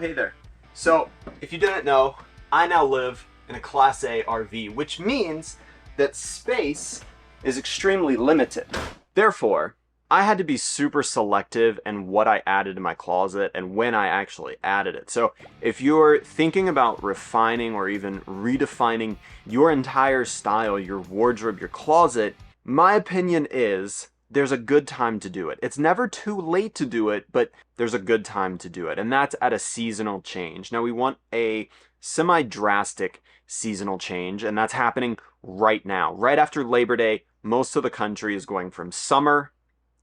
hey there. So, if you didn't know, I now live in a Class A RV, which means that space is extremely limited. Therefore, I had to be super selective in what I added to my closet and when I actually added it. So, if you're thinking about refining or even redefining your entire style, your wardrobe, your closet, my opinion is there's a good time to do it. It's never too late to do it, but there's a good time to do it, and that's at a seasonal change. Now, we want a semi-drastic seasonal change, and that's happening right now. Right after Labor Day, most of the country is going from summer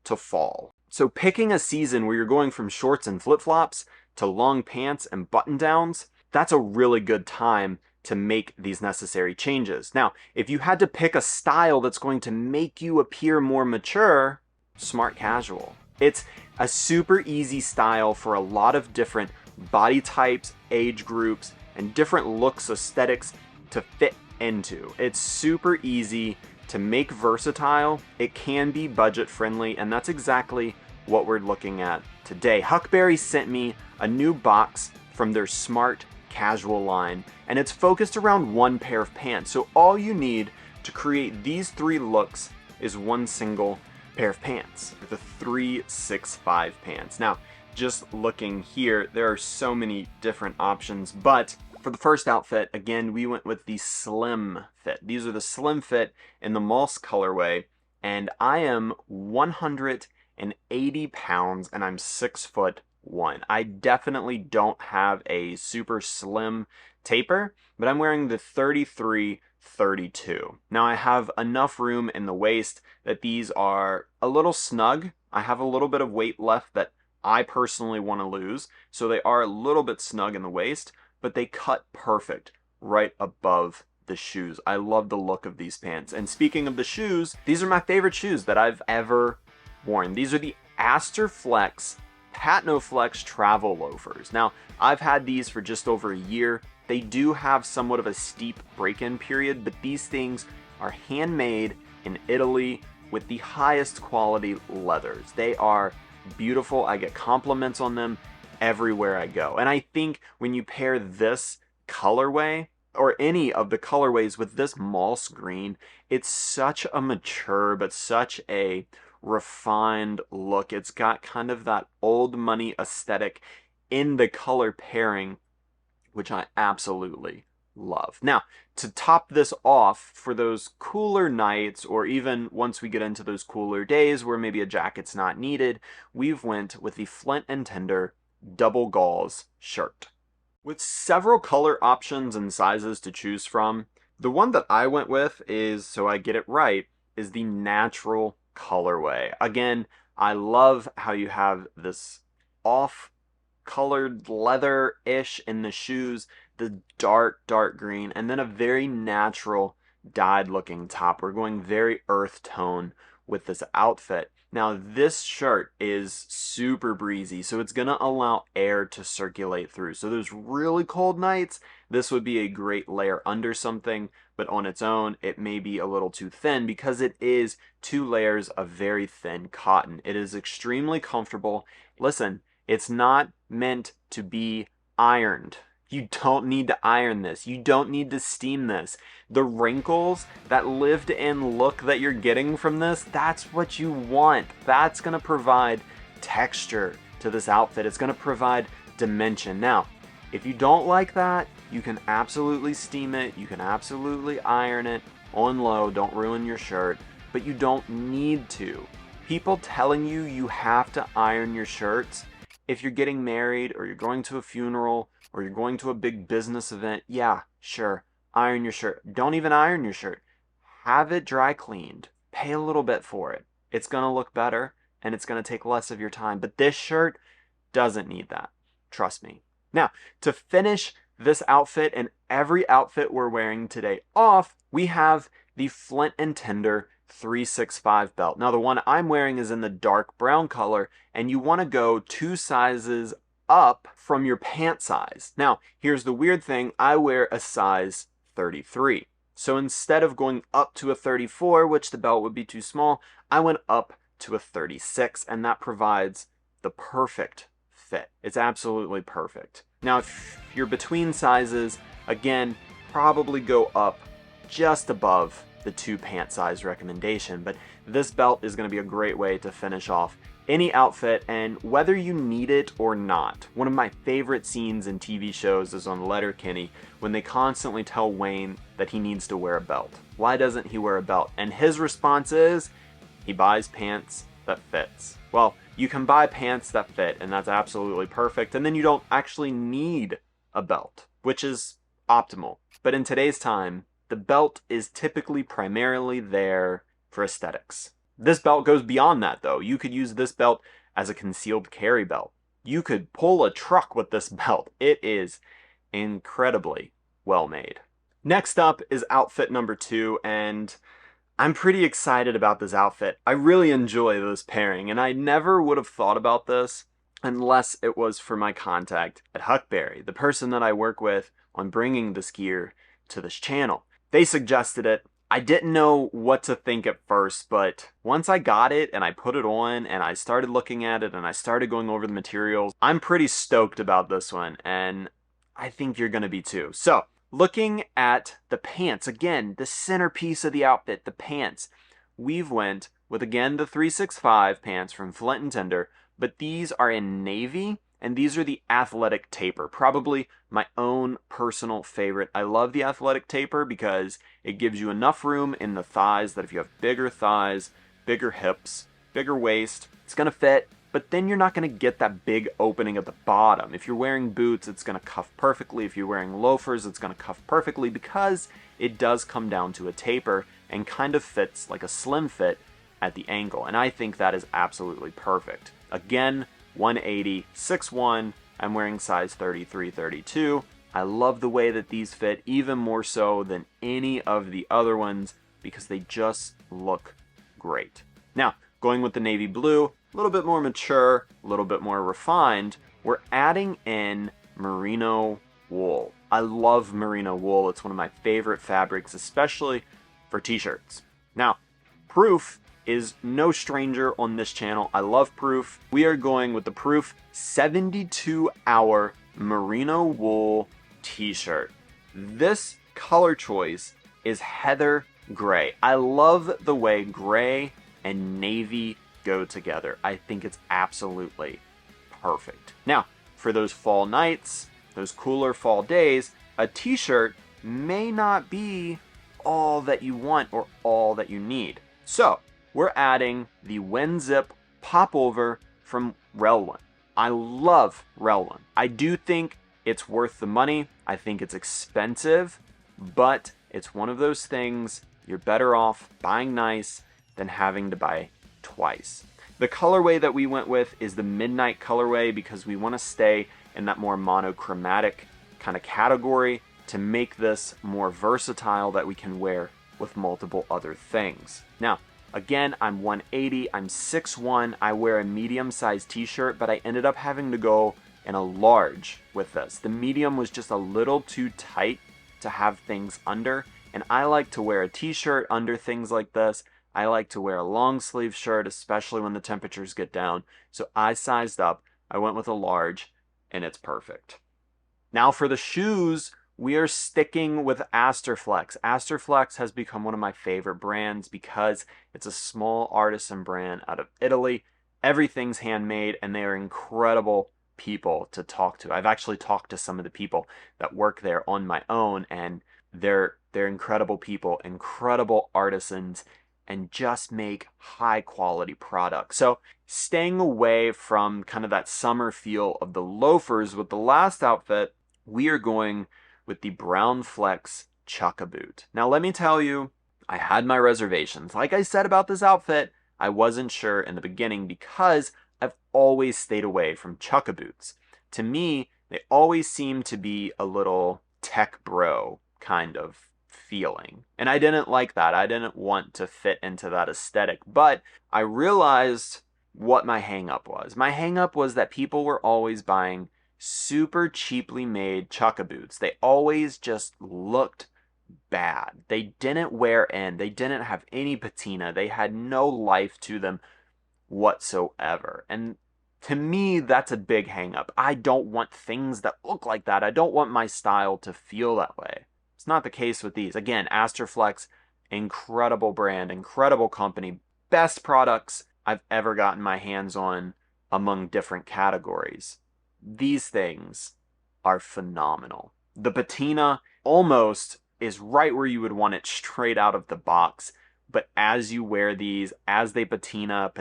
to fall. So picking a season where you're going from shorts and flip-flops to long pants and button-downs, that's a really good time to make these necessary changes. Now, if you had to pick a style that's going to make you appear more mature, smart casual. It's a super easy style for a lot of different body types, age groups, and different looks, aesthetics to fit into. It's super easy to make versatile. It can be budget friendly, and that's exactly what we're looking at today. Huckberry sent me a new box from their smart casual line, and it's focused around one pair of pants. So all you need to create these three looks is one single pair of pants, the 365 pants. Now, just looking here, there are so many different options, but for the first outfit, again, we went with the slim fit. These are the slim fit in the moss colorway, and I am 180 pounds and I'm 6'1". I definitely don't have a super slim taper, but I'm wearing the 33-32. Now, I have enough room in the waist that these are a little snug. I have a little bit of weight left that I personally want to lose, so they are a little bit snug in the waist, but they cut perfect right above the shoes. I love the look of these pants. And speaking of the shoes, these are my favorite shoes that I've ever worn. These are the Asterflex Patnoflex travel loafers. Now, I've had these for just over a year. They do have somewhat of a steep break-in period, but these things are handmade in Italy with the highest quality leathers. They are beautiful. I get compliments on them everywhere I go. And I think when you pair this colorway or any of the colorways with this moss green, it's such a mature but such a refined look. It's got kind of that old money aesthetic in the color pairing, which I absolutely love. Now, to top this off, for those cooler nights, or even once we get into those cooler days where maybe a jacket's not needed, we've went with the Flint Tinder double gauze shirt. With several color options and sizes to choose from, the one that I went with is, so I get it right, is the natural colorway. Again, I love how you have this off-colored leather-ish in the shoes, the dark green, and then a very natural dyed-looking top. We're going very earth tone with this outfit. Now, this shirt is super breezy, so it's gonna allow air to circulate through. So those really cold nights, this would be a great layer under something, but on its own, it may be a little too thin because it is 2 layers of very thin cotton. It is extremely comfortable. Listen, it's not meant to be ironed. You don't need to iron this. You don't need to steam this. The wrinkles, that lived-in look that you're getting from this, that's what you want. That's going to provide texture to this outfit. It's going to provide dimension. Now, if you don't like that, you can absolutely steam it. You can absolutely iron it on low. Don't ruin your shirt, but you don't need to. People telling you you have to iron your shirts, if you're getting married or you're going to a funeral or you're going to a big business event, yeah, sure, iron your shirt. Don't even iron your shirt. Have it dry cleaned. Pay a little bit for it. It's going to look better and it's going to take less of your time. But this shirt doesn't need that. Trust me. Now, to finish this outfit and every outfit we're wearing today off, we have the Flint Tinder 365 belt. Now, the one I'm wearing is in the dark brown color, and you want to go 2 sizes up from your pant size. Now, here's the weird thing. I wear a size 33. So instead of going up to a 34, which the belt would be too small, I went up to a 36, and that provides the perfect fit. It's absolutely perfect. Now, if you're between sizes, again, probably go up just above the 2 pant size recommendation, but this belt is going to be a great way to finish off any outfit, and whether you need it or not. One of my favorite scenes in TV shows is on Letterkenny when they constantly tell Wayne that he needs to wear a belt. Why doesn't he wear a belt? And his response is, he buys pants that fits. Well, you can buy pants that fit, and that's absolutely perfect, and then you don't actually need a belt, which is optimal. But in today's time, the belt is typically primarily there for aesthetics. This belt goes beyond that, though. You could use this belt as a concealed carry belt. You could pull a truck with this belt. It is incredibly well made. Next up is outfit number 2, and I'm pretty excited about this outfit. I really enjoy this pairing, and I never would have thought about this unless it was for my contact at Huckberry, the person that I work with on bringing this gear to this channel. They suggested it. I didn't know what to think at first, but once I got it and I put it on and I started looking at it and I started going over the materials, I'm pretty stoked about this one, and I think you're going to be too. So, looking at the pants, again, the centerpiece of the outfit, the pants. We've went with, again, the 365 pants from Flint Tinder, but these are in navy, and these are the athletic taper, probably my own personal favorite. I love the athletic taper because it gives you enough room in the thighs that if you have bigger thighs, bigger hips, bigger waist, it's going to fit, but then you're not going to get that big opening at the bottom. If you're wearing boots, it's going to cuff perfectly. If you're wearing loafers, it's going to cuff perfectly because it does come down to a taper and kind of fits like a slim fit at the ankle, and I think that is absolutely perfect. Again, 180, 6'1", I'm wearing size 33, 32. I love the way that these fit, even more so than any of the other ones, because they just look great. Now, going with the navy blue, a little bit more mature, a little bit more refined, we're adding in merino wool. I love merino wool. It's one of my favorite fabrics, especially for t-shirts. Now, Proof is no stranger on this channel. I love Proof. We are going with the Proof 72-hour merino wool t-shirt. This color choice is heather gray. I love the way gray and navy go together. I think it's absolutely perfect. Now, for those fall nights, those cooler fall days, a t-shirt may not be all that you want or all that you need. So, we're adding the WinZip popover from Relwyn. I love Relwyn. I do think it's worth the money. I think it's expensive, but it's one of those things you're better off buying nice than having to buy twice. The colorway that we went with is the midnight colorway because we want to stay in that more monochromatic kind of category to make this more versatile that we can wear with multiple other things. Now, again, I'm 180, I'm 6'1", I wear a medium-sized t-shirt, but I ended up having to go in a large with this. The medium was just a little too tight to have things under, and I like to wear a t-shirt under things like this. I like to wear a long sleeve shirt, especially when the temperatures get down, so I sized up, I went with a large, and it's perfect. Now for the shoes, we are sticking with Asterflex. Asterflex has become one of my favorite brands because it's a small artisan brand out of Italy. Everything's handmade, and they are incredible people to talk to. I've actually talked to some of the people that work there on my own, and they're incredible people, incredible artisans, and just make high quality products. So staying away from kind of that summer feel of the loafers with the last outfit, we are going with the Brown Flex Chukka boot. Now let me tell you, I had my reservations. Like I said about this outfit, I wasn't sure in the beginning because I've always stayed away from Chukka boots. To me, they always seem to be a little tech bro kind of feeling. And I didn't like that. I didn't want to fit into that aesthetic. But I realized what my hang up was. My hang up was that people were always buying super cheaply made Chukka boots. They always just looked bad. They didn't wear in. They didn't have any patina. They had no life to them whatsoever. And To me, that's a big hang up. I don't want things that look like that. I don't want my style to feel that way. It's not the case with these. Again, Asterflex, incredible brand, incredible company, best products I've ever gotten my hands on among different categories. These things are phenomenal. The patina almost is right where you would want it straight out of the box. But as you wear these, as they patina,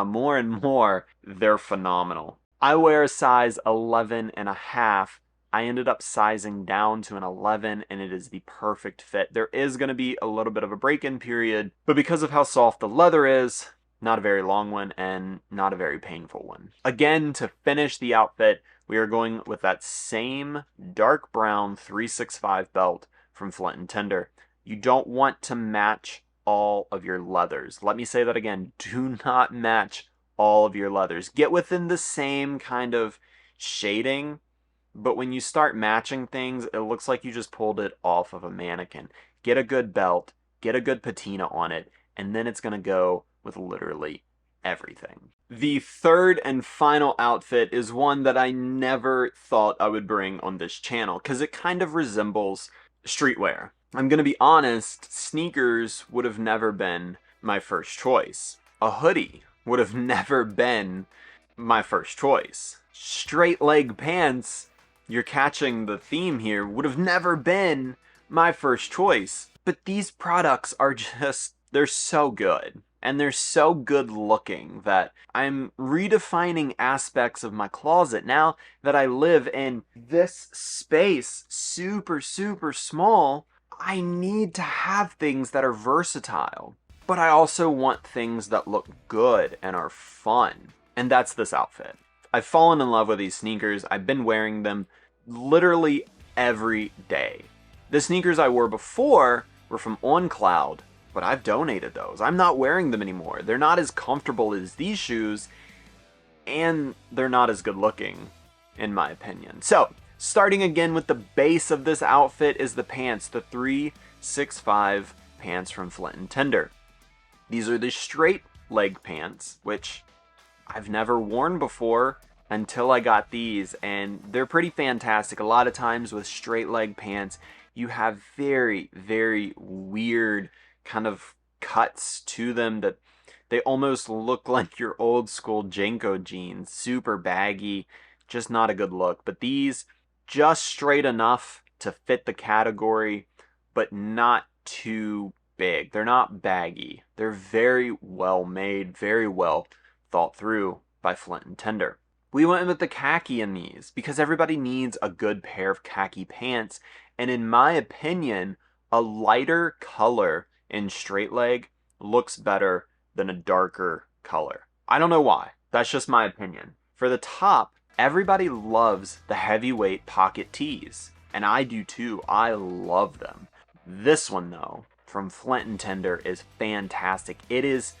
more and more, they're phenomenal. I wear a size 11 and a half. I ended up sizing down to an 11 and it is the perfect fit. There is going to be a little bit of a break-in period, but because of how soft the leather is, not a very long one and not a very painful one. Again, to finish the outfit, we are going with that same dark brown 365 belt from Flint Tinder. You don't want to match all of your leathers. Let me say that again. Do not match all of your leathers. Get within the same kind of shading, but when you start matching things, it looks like you just pulled it off of a mannequin. Get a good belt, get a good patina on it, and then it's going to go with literally everything. The third and final outfit is one that I never thought I would bring on this channel because it kind of resembles streetwear. I'm going to be honest, sneakers would have never been my first choice. A hoodie would have never been my first choice. Straight leg pants, you're catching the theme here, would have never been my first choice. But these products are just, they're so good. And they're so good looking that I'm redefining aspects of my closet now that I live in this space, super, super small. I need to have things that are versatile, but I also want things that look good and are fun. And that's this outfit. I've fallen in love with these sneakers. I've been wearing them literally every day. The sneakers I wore before were from On Cloud, but I've donated those. I'm not wearing them anymore. They're not as comfortable as these shoes, and they're not as good looking, in my opinion. So, starting again with the base of this outfit is the pants, the 365 pants from Flint Tinder. These are the straight leg pants, which I've never worn before until I got these, and they're pretty fantastic. A lot of times with straight leg pants, you have very, very weird kind of cuts to them that they almost look like your old school Jenko jeans, super baggy, just not a good look. But these, just straight enough to fit the category, but not too big. They're not baggy. They're very well made, very well thought through by Flint Tinder. We went with the khaki in these because everybody needs a good pair of khaki pants, and in my opinion, a lighter color in straight leg looks better than a darker color. I don't know why. That's just my opinion. For the top, everybody loves the heavyweight pocket tees, and I do too. I love them. This one though, from Flint Tinder, is fantastic. It is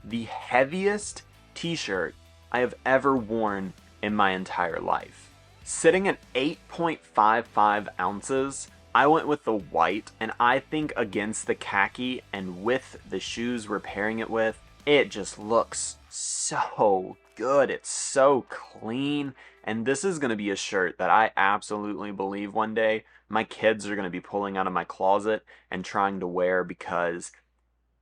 the heaviest t-shirt I have ever worn in my entire life. Sitting at 8.55 ounces, I went with the white, and I think against the khaki and with the shoes we're pairing it with, it just looks so good. It's so clean, and this is going to be a shirt that I absolutely believe one day my kids are going to be pulling out of my closet and trying to wear because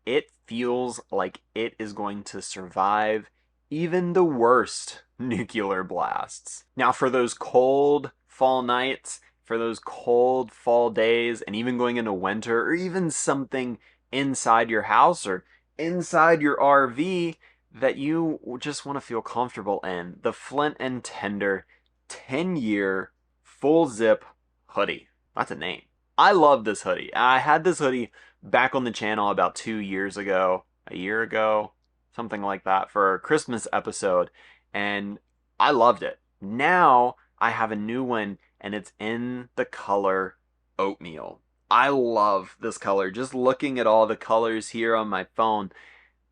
it feels like it is going to survive even the worst nuclear blasts. Now, for those cold fall nights, for those cold fall days, and even going into winter, or even something inside your house or inside your RV that you just want to feel comfortable in, the Flint and Tinder 10-year full zip hoodie. That's a name. I love this hoodie. I had this hoodie back on the channel about 2 years ago, a year ago, something like that, for a Christmas episode, and I loved it. Now I have a new one, and it's in the color oatmeal. I love this color. Just looking at all the colors here on my phone,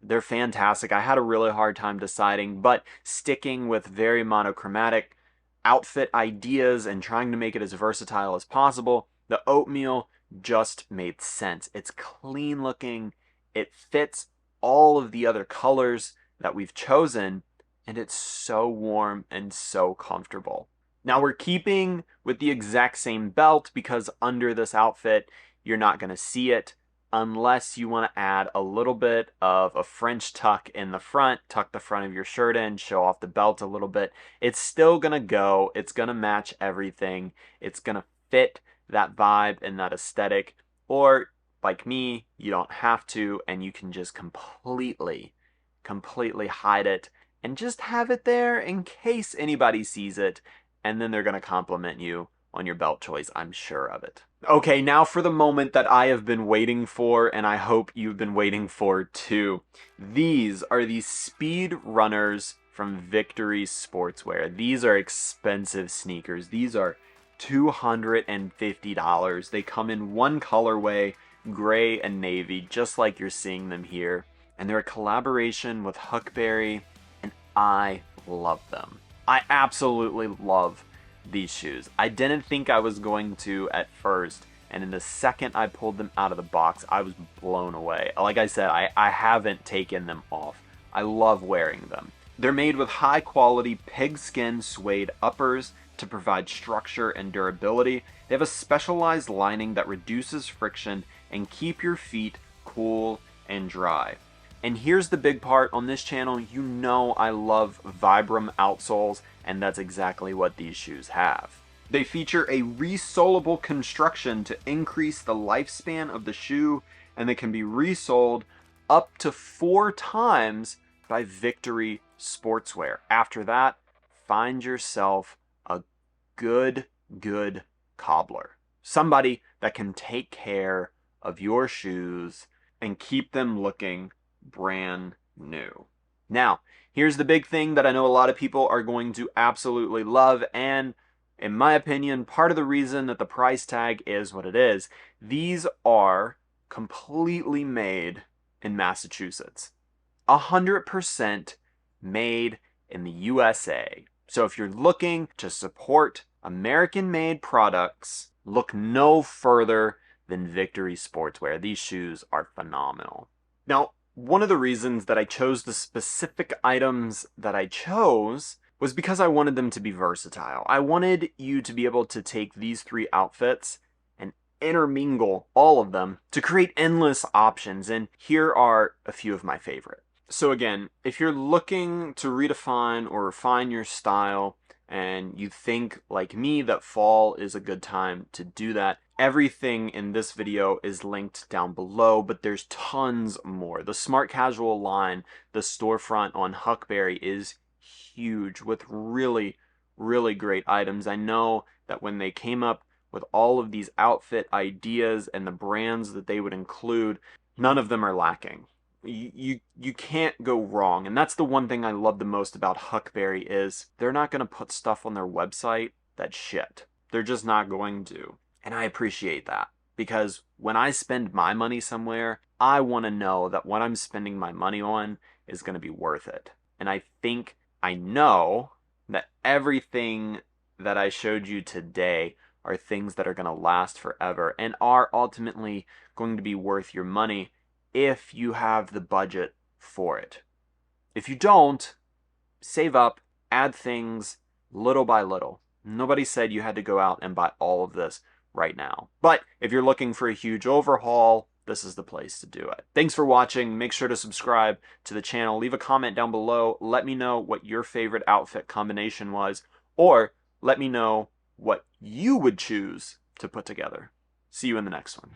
they're fantastic. I had a really hard time deciding, but sticking with very monochromatic outfit ideas and trying to make it as versatile as possible, the oatmeal just made sense. It's clean looking. It fits all of the other colors that we've chosen, and it's so warm and so comfortable. Now we're keeping with the exact same belt because under this outfit, you're not going to see it unless you want to add a little bit of a French tuck in the front, tuck the front of your shirt in, show off the belt a little bit. It's still going to go. It's going to match everything. It's going to fit that vibe and that aesthetic. Or like me, you don't have to, and you can just completely hide it and just have it there in case anybody sees it, and then they're going to compliment you on your belt choice, I'm sure of it. Okay, now for the moment that I have been waiting for, and I hope you've been waiting for too. These are the Speed Runners from Victory Sportswear. These are expensive sneakers. These are $250. They come in one colorway, gray and navy, just like you're seeing them here. And they're a collaboration with Huckberry, and I love them. I absolutely love these shoes. I didn't think I was going to at first, and in the second I pulled them out of the box, I was blown away. Like I said, I haven't taken them off. I love wearing them. They're made with high quality pigskin suede uppers to provide structure and durability. They have a specialized lining that reduces friction and keep your feet cool and dry. And here's the big part on this channel, you know I love Vibram outsoles, and that's exactly what these shoes have. They feature a resolable construction to increase the lifespan of the shoe, and they can be resoled up to 4 times by Victory Sportswear. After that, find yourself a good cobbler. Somebody that can take care of your shoes and keep them looking brand new. Now, here's the big thing that I know a lot of people are going to absolutely love, and in my opinion, part of the reason that the price tag is what it is, these are completely made in Massachusetts. 100% made in the USA. So if you're looking to support American-made products, look no further than Victory Sportswear. These shoes are phenomenal. Now, one of the reasons that I chose the specific items that I chose was because I wanted them to be versatile. I wanted you to be able to take these 3 outfits and intermingle all of them to create endless options, and here are a few of my favorite. So again, if you're looking to redefine or refine your style, and you think, like me, that fall is a good time to do that, everything in this video is linked down below, but there's tons more. The smart casual line, the storefront on Huckberry, is huge with really great items. I know that when they came up with all of these outfit ideas and the brands that they would include, none of them are lacking. You can't go wrong, and that's the one thing I love the most about Huckberry is they're not going to put stuff on their website that's shit. They're just not going to. And I appreciate that, because when I spend my money somewhere, I want to know that what I'm spending my money on is going to be worth it. And I think I know that everything that I showed you today are things that are going to last forever and are ultimately going to be worth your money if you have the budget for it. If you don't, save up, add things little by little. Nobody said you had to go out and buy all of this right now. But if you're looking for a huge overhaul, this is the place to do it. Thanks for watching. Make sure to subscribe to the channel. Leave a comment down below. Let me know what your favorite outfit combination was, or let me know what you would choose to put together. See you in the next one.